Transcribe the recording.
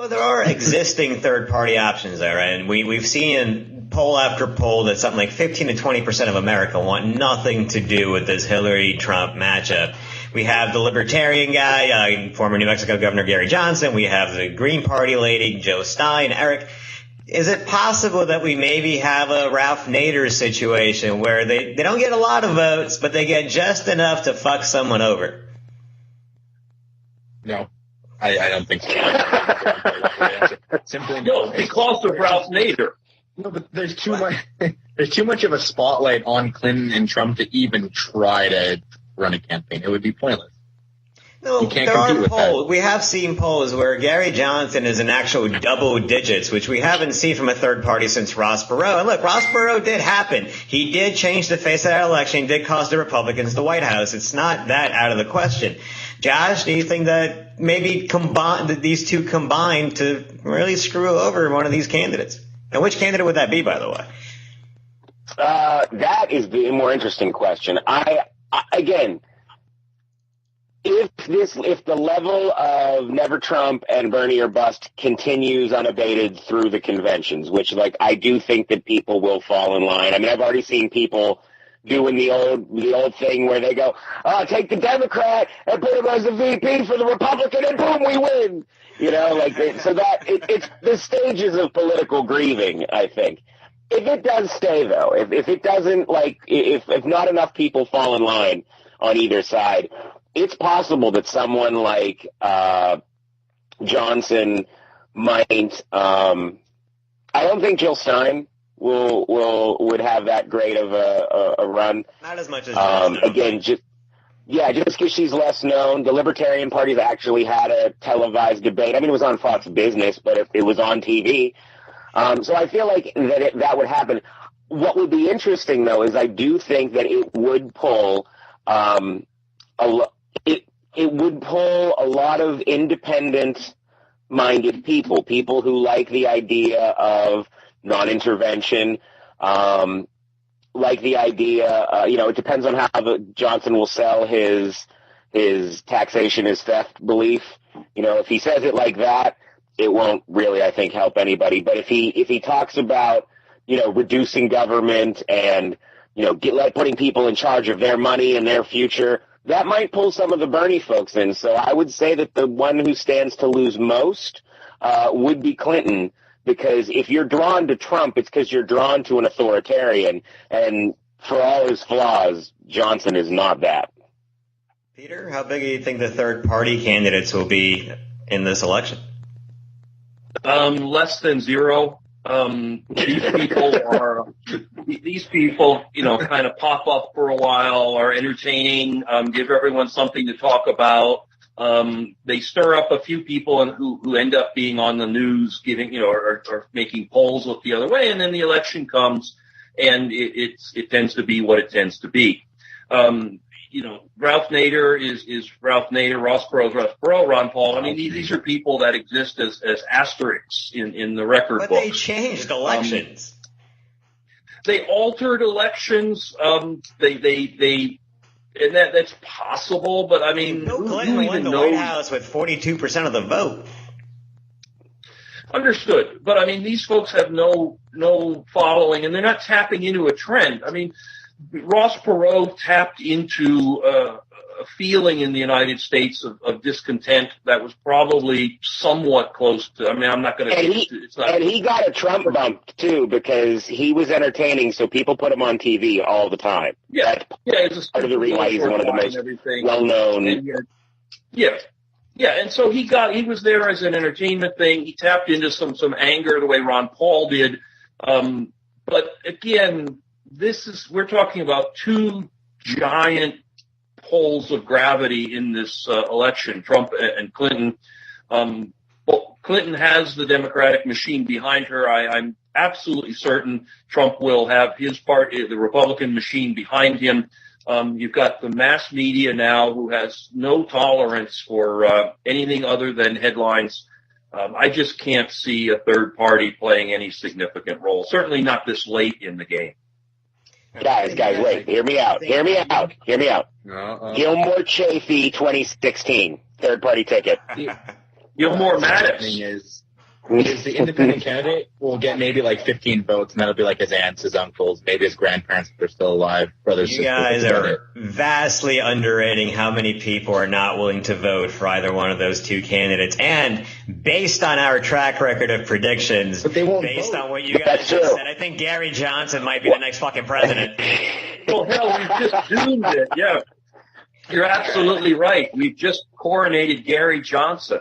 Well, there are existing third-party options there, right? And we've seen in poll after poll that something like 15 to 20% of America want nothing to do with this Hillary-Trump matchup. We have the Libertarian guy, former New Mexico Governor Gary Johnson. We have the Green Party lady, Joe Stein, Eric. Is it possible that we maybe have a Ralph Nader situation where they don't get a lot of votes, but they get just enough to fuck someone over? No, I don't think so. Simply no, because of Ralph Nader. No, but there's too much of a spotlight on Clinton and Trump to even try to run a campaign. It would be pointless. No, there are polls. We have seen polls where Gary Johnson is in actual double digits, which we haven't seen from a third party since Ross Perot. And look, Ross Perot did happen. He did change the face of that election, did cost the Republicans the White House. It's not that out of the question. Josh, do you think that maybe these two combined to really screw over one of these candidates? And which candidate would that be, by the way? That is the more interesting question. Again, if the level of Never Trump and Bernie or Bust continues unabated through the conventions, which I do think that people will fall in line. I mean, I've already seen people doing the old thing where they go, take the Democrat and put him as the VP for the Republican, and boom, we win. So that it's the stages of political grieving, I think. If it does stay, though, if it doesn't, if not enough people fall in line on either side, it's possible that someone like Johnson might. I don't think Jill Stein would have that great of a run. Not as much as Johnson. Again, just because she's less known. The Libertarian Party's actually had a televised debate. I mean, it was on Fox Business, but it was on TV. So I feel like that would happen. What would be interesting, though, is I do think that it would pull it would pull a lot of independent-minded people who like the idea of non-intervention, like the idea, it depends on how Johnson will sell his taxation is theft belief. If he says it like that, it won't really, I think, help anybody. But if he talks about, reducing government and, putting people in charge of their money and their future, that might pull some of the Bernie folks in. So I would say that the one who stands to lose most would be Clinton, because if you're drawn to Trump, it's because you're drawn to an authoritarian. And for all his flaws, Johnson is not that. Peter, how big do you think the third-party candidates will be in this election? Less than zero. These people, kind of pop up for a while, are entertaining, give everyone something to talk about. They stir up a few people who end up being on the news, giving, or making polls look the other way, and then the election comes, and it tends to be what it tends to be. Ralph Nader is Ralph Nader, Ross Perot, Ron Paul. I mean, these are people that exist as asterisks in the record books. But they changed elections. They altered elections. And that's possible, but I mean, Bill Clinton won the White House with 42% of the vote. Understood, but I mean, these folks have no following, and they're not tapping into a trend. I mean, Ross Perot tapped into a feeling in the United States of discontent that was probably somewhat close to. I mean, I'm not going to. And he got a Trump bump too, because he was entertaining, so people put him on TV all the time. Yeah, that's part of the reason why he's one of the most well-known. And so he was there as an entertainment thing. He tapped into some anger the way Ron Paul did. But again, we're talking about two giant poles of gravity in this election, Trump and Clinton. Clinton has the Democratic machine behind her. I'm absolutely certain Trump will have his part, the Republican machine behind him. You've got the mass media now who has no tolerance for anything other than headlines. I just can't see a third party playing any significant role, certainly not this late in the game. Guys, wait. Hear me out. Gilmore Chafee 2016, third party ticket. Gilmore Mattis. is the independent candidate will get maybe like 15 votes, and that'll be like his aunts, his uncles, maybe his grandparents if they're still alive, brothers, You sisters. guys that's about are it. vastly underrating how many people are not willing to vote for either one of those two candidates. And based on our track record of predictions, But they won't based vote. on what you guys That's just true. said, I think Gary Johnson might be the next fucking president. Well, hell, we've just doomed it. Yeah. You're absolutely right. We've just coronated Gary Johnson.